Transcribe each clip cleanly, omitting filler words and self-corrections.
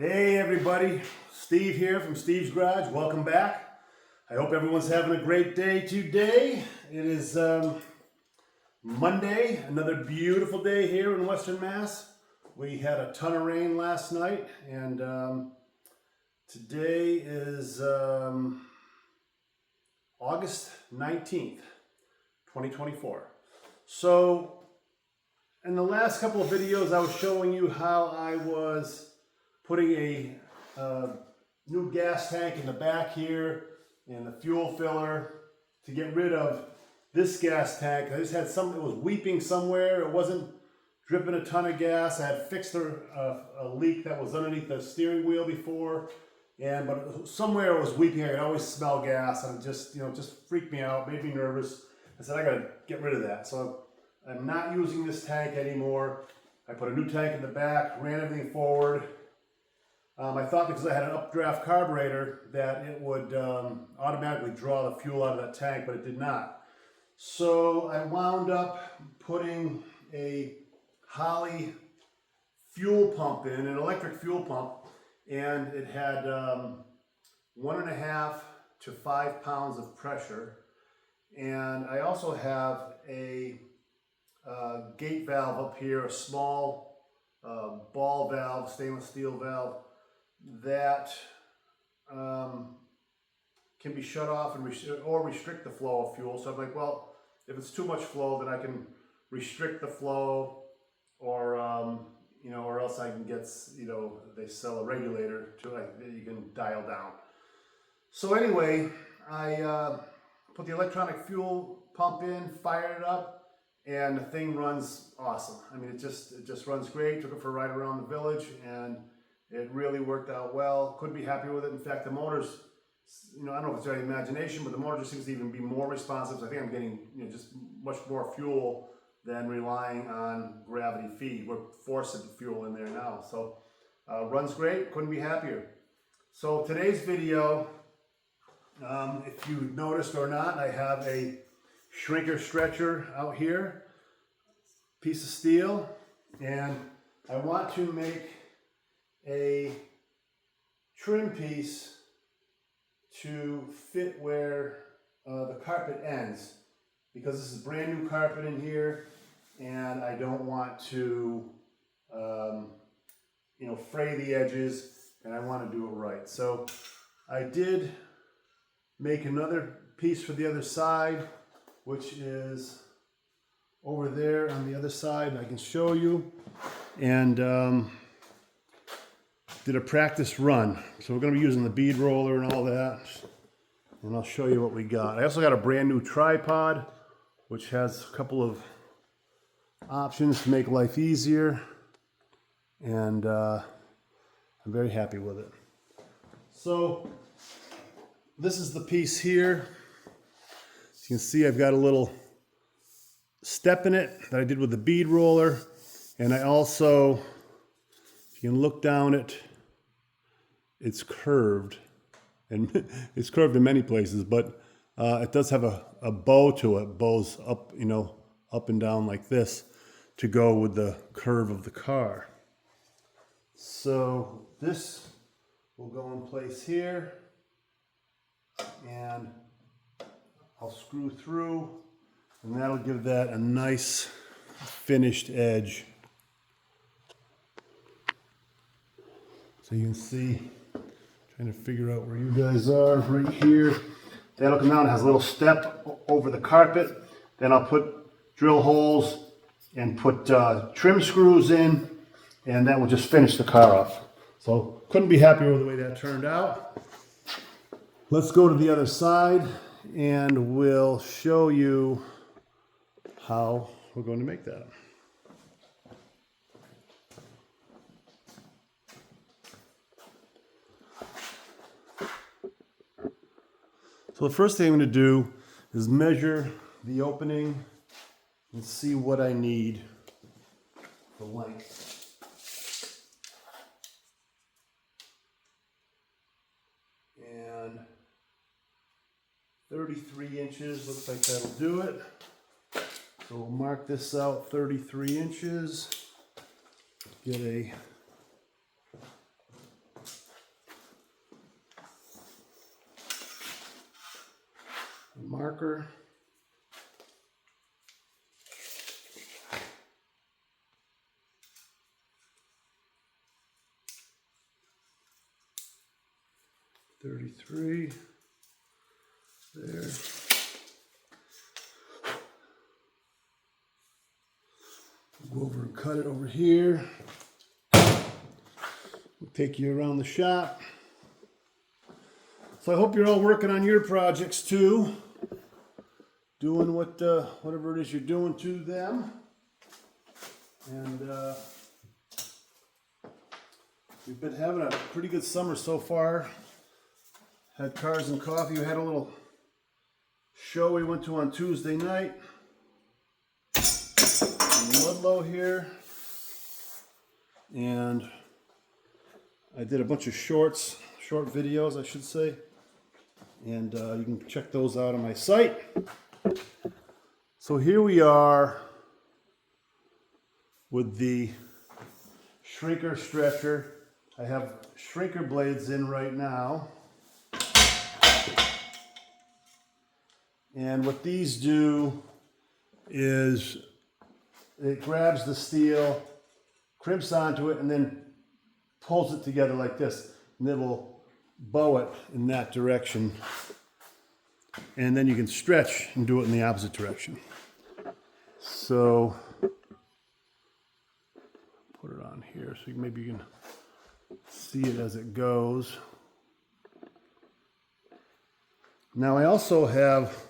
Hey everybody, Steve here from Steve's Garage. Welcome back. I hope everyone's having a great day today. It is Monday, another beautiful day here in Western Mass. We had a ton of rain last night, and today is August 19th, 2024. So, in the last couple of videos, I was showing you how I was putting a new gas tank in the back here and the fuel filler to get rid of this gas tank. I just had it was weeping somewhere. It wasn't dripping a ton of gas. I had fixed a leak that was underneath the steering wheel before, but somewhere it was weeping. I could always smell gas, and it just freaked me out, made me nervous. I said, I gotta get rid of that. So I'm not using this tank anymore. I put a new tank in the back, ran everything forward. I thought because I had an updraft carburetor that it would automatically draw the fuel out of that tank, but it did not. So I wound up putting a Holley fuel pump in, an electric fuel pump, and it had 1.5 to 5 pounds of pressure. And I also have a gate valve up here, a small ball valve, stainless steel valve, that can be shut off and restrict the flow of fuel. So I'm like, well, if it's too much flow, then I can restrict the flow, or or else I can get, they sell a regulator that you can dial down. So anyway, I put the electronic fuel pump in, fired it up, and the thing runs awesome. I mean, it just runs great. Took it for a ride around the village, and it really worked out well. Couldn't be happier with it. In fact, the motor's, I don't know if it's my imagination, but the motor just seems to even be more responsive. So I think I'm getting just much more fuel than relying on gravity feed. We're forcing fuel in there now. So runs great. Couldn't be happier. So today's video, if you noticed or not, I have a shrinker stretcher out here, piece of steel, and I want to make a trim piece to fit where the carpet ends, because this is brand new carpet in here, and I don't want to fray the edges, and I want to do it right. So I did make another piece for the other side, which is over there on the other side. I can show you, and did a practice run. So we're going to be using the bead roller and all that, and I'll show you what we got. I also got a brand new tripod, which has a couple of options to make life easier, and I'm very happy with it. So this is the piece here. As you can see, I've got a little step in it that I did with the bead roller, and I also, if you can look down it, it's curved, and it's curved in many places, but it does have a bow to it, bows up, up and down like this to go with the curve of the car. So this will go in place here, and I'll screw through, and that'll give that a nice finished edge. So you can see, trying to figure out where you guys are, right here. That'll come down, it has a little step over the carpet. Then I'll put drill holes and put trim screws in, and that will just finish the car off. So couldn't be happier with the way that turned out. Let's go to the other side, and we'll show you how we're going to make that. So the first thing I'm going to do is measure the opening and see what I need for length. And 33 inches looks like that'll do it. So we'll mark this out 33 inches. Get a marker. .33 there. Go over and cut it over here. We'll take you around the shop. So I hope you're all working on your projects too, doing whatever it is you're doing to them. And we've been having a pretty good summer so far. Had Cars and Coffee. We had a little show we went to on Tuesday night in Ludlow here. And I did a bunch of short videos, I should say. And you can check those out on my site. So here we are with the shrinker stretcher. I have shrinker blades in right now. And what these do is it grabs the steel, crimps onto it, and then pulls it together like this. And it will bow it in that direction. And then you can stretch and do it in the opposite direction. So put it on here so maybe you can see it as it goes. Now I also have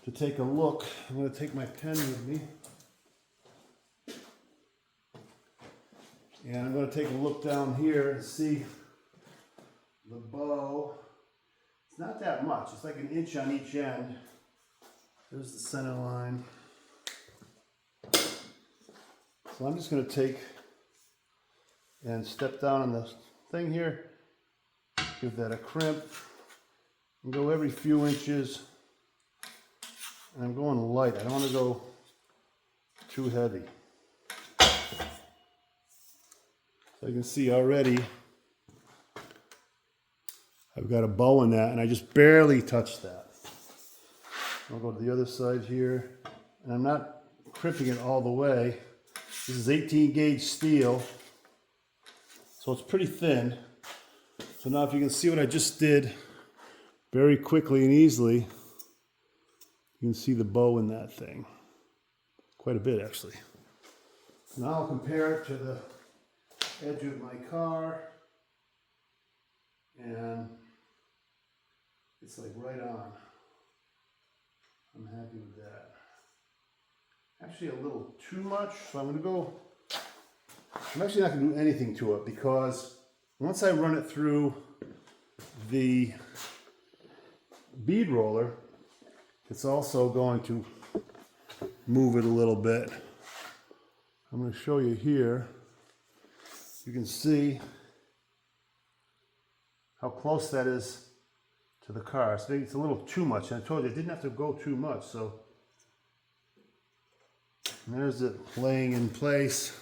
to take a look. I'm going to take my pen with me. And I'm going to take a look down here and see the bow. It's not that much. It's like an inch on each end. There's the center line. So I'm just going to take and step down on the thing here. Give that a crimp. And go every few inches. And I'm going light. I don't want to go too heavy. So you can see already I've got a bow in that, and I just barely touched that. I'll go to the other side here, and I'm not crimping it all the way. This is 18 gauge steel, so it's pretty thin. So now if you can see what I just did very quickly and easily, you can see the bow in that thing. Quite a bit, actually. Now I'll compare it to the edge of my car, and it's like right on. I'm happy with that. Actually a little too much, so I'm actually not going to do anything to it, because once I run it through the bead roller, it's also going to move it a little bit. I'm going to show you here. You can see how close that is to the car. So it's a little too much. And I told you it didn't have to go too much. So there's it laying in place,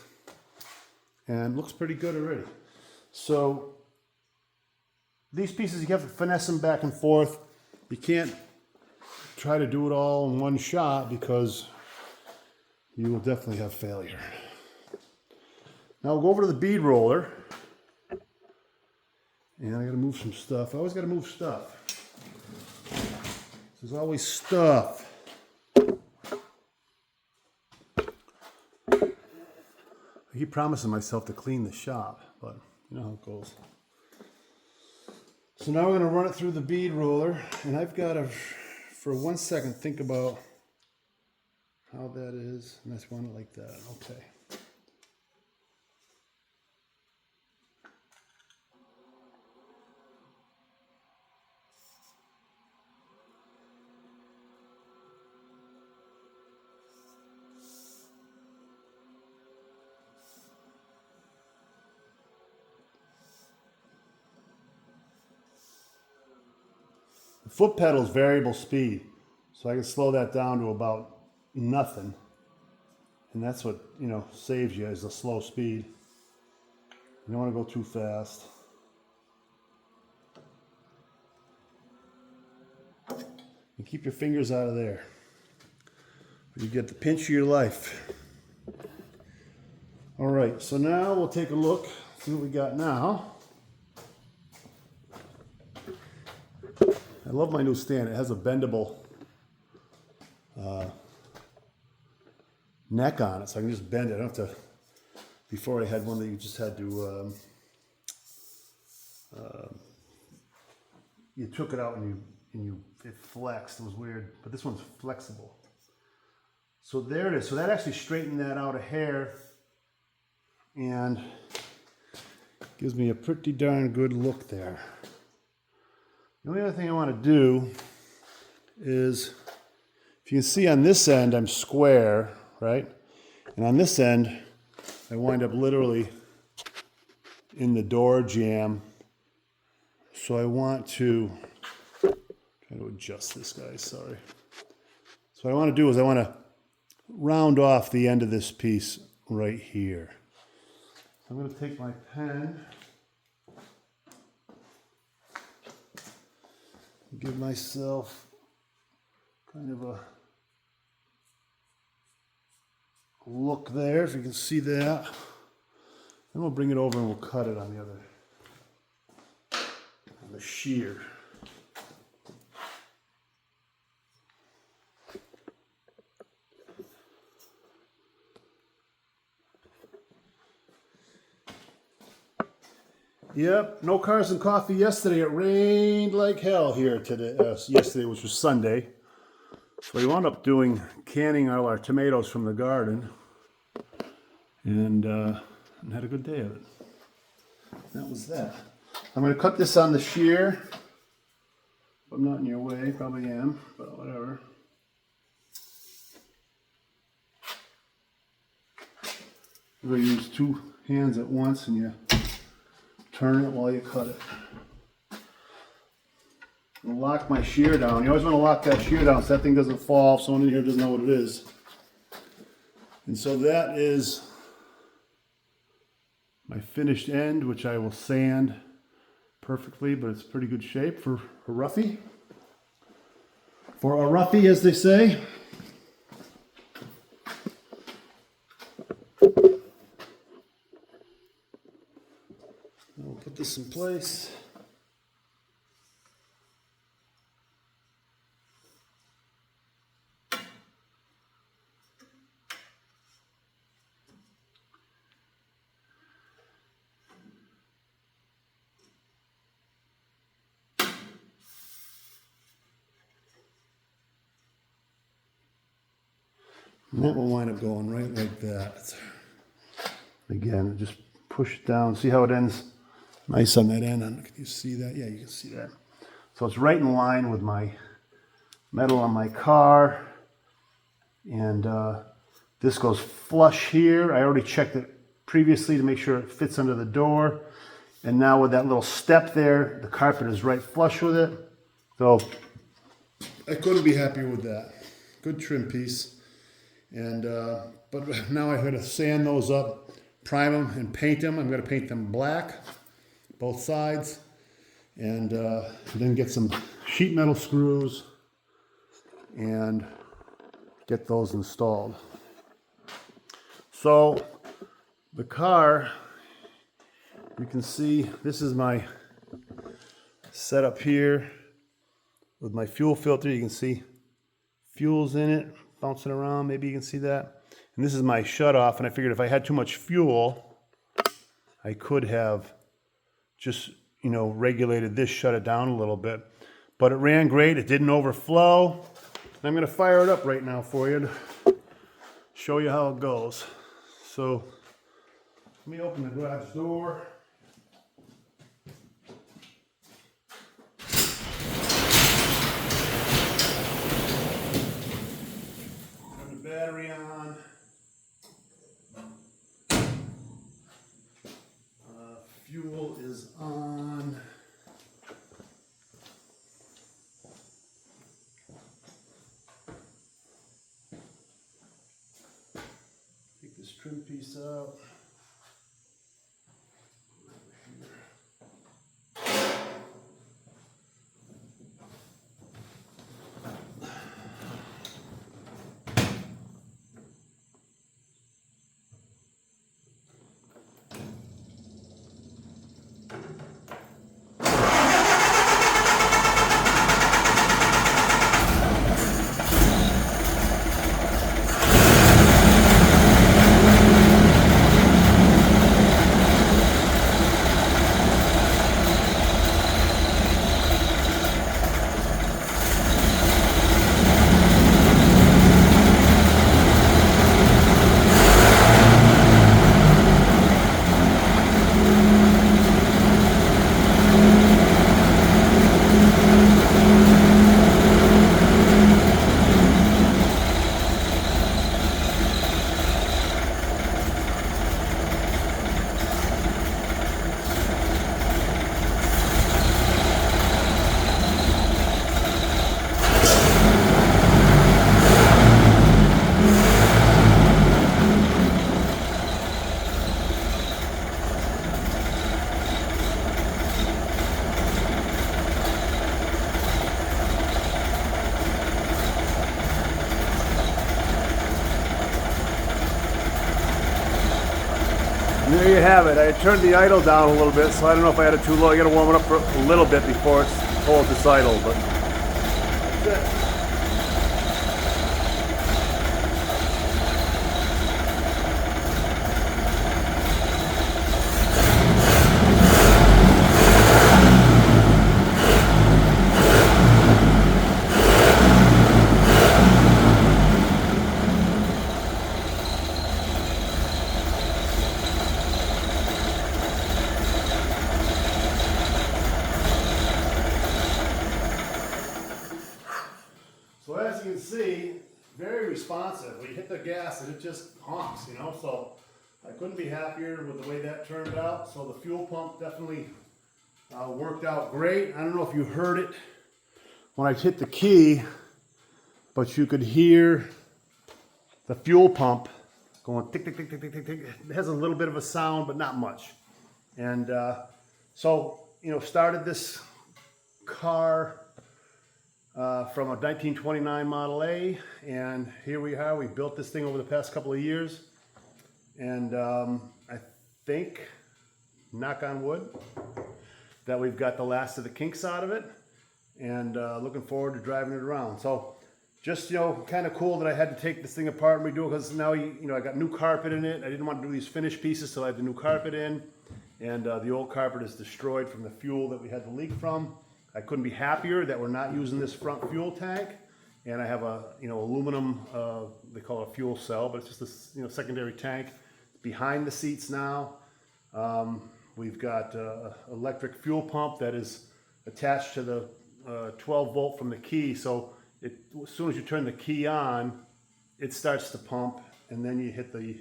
and looks pretty good already. So these pieces, you have to finesse them back and forth. You can't try to do it all in one shot, because you will definitely have failure. Now we'll go over to the bead roller. And I gotta move some stuff. I always gotta move stuff. There's always stuff. I keep promising myself to clean the shop, but you know how it goes. So now we're gonna run it through the bead roller, and I've gotta, for 1 second, think about how that is. And I want it like that. Okay. The foot pedal is variable speed, so I can slow that down to about nothing. And that's what, saves you, is a slow speed. You don't want to go too fast. You and keep your fingers out of there. You get the pinch of your life. All right, so now we'll take a look, see what we got now. I love my new stand. It has a bendable neck on it, so I can just bend it. I don't have to. Before I had one that you just had to. You took it out and it flexed. It was weird, but this one's flexible. So there it is. So that actually straightened that out a hair, and gives me a pretty darn good look there. The only other thing I want to do is, if you can see on this end, I'm square, right? And on this end, I wind up literally in the door jamb. So I want to, try to adjust this, guys, sorry. So what I want to do is I want to round off the end of this piece right here. So I'm going to take my pen, give myself kind of a look there, if you can see that. Then we'll bring it over and we'll cut it on the other, on the shear. Yep, no cars and coffee yesterday. It rained like hell here today. Yesterday, which was Sunday. So we wound up canning all our tomatoes from the garden, and had a good day of it. That was that. I'm going to cut this on the shear. I'm not in your way, probably am, but whatever. I'm going to use two hands at once, and you turn it while you cut it. I'll lock my shear down. You always want to lock that shear down so that thing doesn't fall if someone in here doesn't know what it is. And so that is my finished end, which I will sand perfectly, but it's pretty good shape for a roughie. For a roughie, as they say. I'll put this in place. And that will wind up going right like that. Again, just push it down. See how it ends nice on that end? Can you see that? Yeah, you can see that. So it's right in line with my metal on my car. And this goes flush here. I already checked it previously to make sure it fits under the door. And now with that little step there, the carpet is right flush with it. So I couldn't be happier with that. Good trim piece. And but now I'm going to sand those up, prime them, and paint them. I'm going to paint them black, both sides, and then get some sheet metal screws and get those installed. So the car, you can see this is my setup here with my fuel filter. You can see fuel's in it, bouncing around, maybe you can see that. And this is my shutoff, and I figured if I had too much fuel, I could have just, regulated this, shut it down a little bit. But it ran great, it didn't overflow. And I'm gonna fire it up right now for you to show you how it goes. So, let me open the garage door. Battery on. Fuel is on. Take this trim piece out. And there you have it. I turned the idle down a little bit, so I don't know if I had it too low. I gotta warm it up for a little bit before it's holds its idle, but that's it. So as you can see, very responsive. We hit the gas and it just honks, you know, so I couldn't be happier with the way that turned out. So the fuel pump definitely worked out great. I don't know if you heard it when I hit the key, but you could hear the fuel pump going tick, tick, tick, tick, tick, tick, tick. It has a little bit of a sound, but not much. And so, you know, started this car from a 1929 Model A, and here we are. We built this thing over the past couple of years, and I think, knock on wood, that we've got the last of the kinks out of it, and looking forward to driving it around. So just, you know, kind of cool that I had to take this thing apart and redo it, because now, you know, I got new carpet in it. I didn't want to do these finished pieces, so I had the new carpet in, and the old carpet is destroyed from the fuel that we had the leak from. I couldn't be happier that we're not using this front fuel tank, and I have a, you know, aluminum, they call it a fuel cell, but it's just this, you know, secondary tank behind the seats now. We've got electric fuel pump that is attached to the 12 volt from the key, so as soon as you turn the key on, it starts to pump, and then you hit the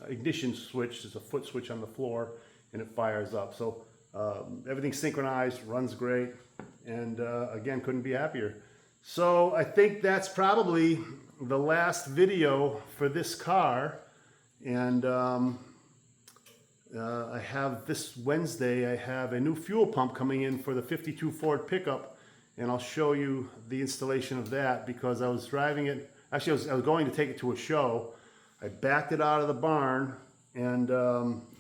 ignition switch. There's a foot switch on the floor, and it fires up. So everything's synchronized, runs great. And again, couldn't be happier. So I think that's probably the last video for this car. And I have this Wednesday, I have a new fuel pump coming in for the 52 Ford pickup. And I'll show you the installation of that, because I was driving it. Actually, I was going to take it to a show. I backed it out of the barn and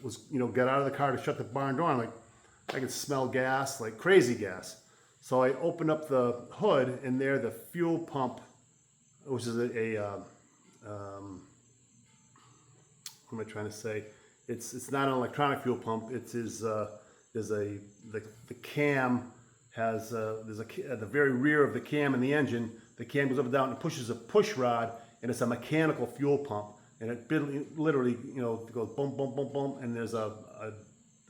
was, you know, got out of the car to shut the barn door. I'm like, I could smell gas, like crazy gas. So I opened up the hood, and there the fuel pump, which is what am I trying to say? It's not an electronic fuel pump. It is the cam has at the very rear of the cam in the engine. The cam goes up and down and pushes a push rod, and it's a mechanical fuel pump, and it literally, you know, goes boom, boom, boom, boom, and there's a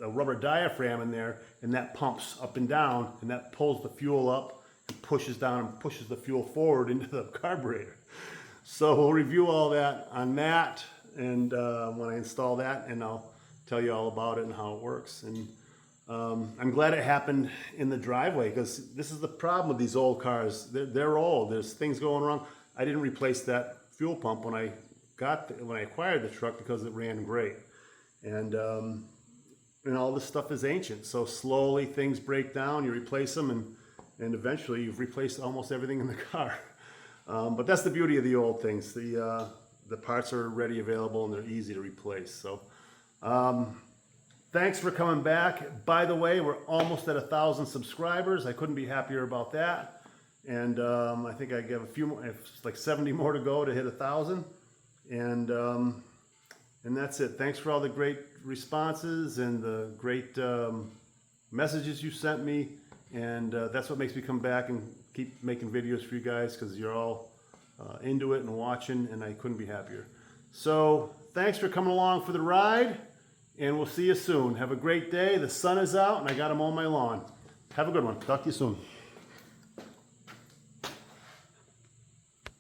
rubber diaphragm in there, and that pumps up and down, and that pulls the fuel up and pushes down and pushes the fuel forward into the carburetor. So we'll review all that on that, and when I install that, and I'll tell you all about it and how it works. And I'm glad it happened in the driveway, because this is the problem with these old cars. They're old. There's things going wrong. I didn't replace that fuel pump when I acquired the truck, because it ran great. And all this stuff is ancient, so slowly things break down, you replace them, and eventually you've replaced almost everything in the car. But that's the beauty of the old things. The parts are ready, available, and they're easy to replace. So thanks for coming back. By the way, we're almost at 1,000 subscribers. I couldn't be happier about that. And I think I have a few more, it's like 70 more to go to hit 1,000. And that's it. Thanks for all the great responses and the great messages you sent me. And that's what makes me come back and keep making videos for you guys, because you're all into it and watching, and I couldn't be happier. So thanks for coming along for the ride, and we'll see you soon. Have a great day. The sun is out, and I got to mow my lawn. Have a good one. Talk to you soon.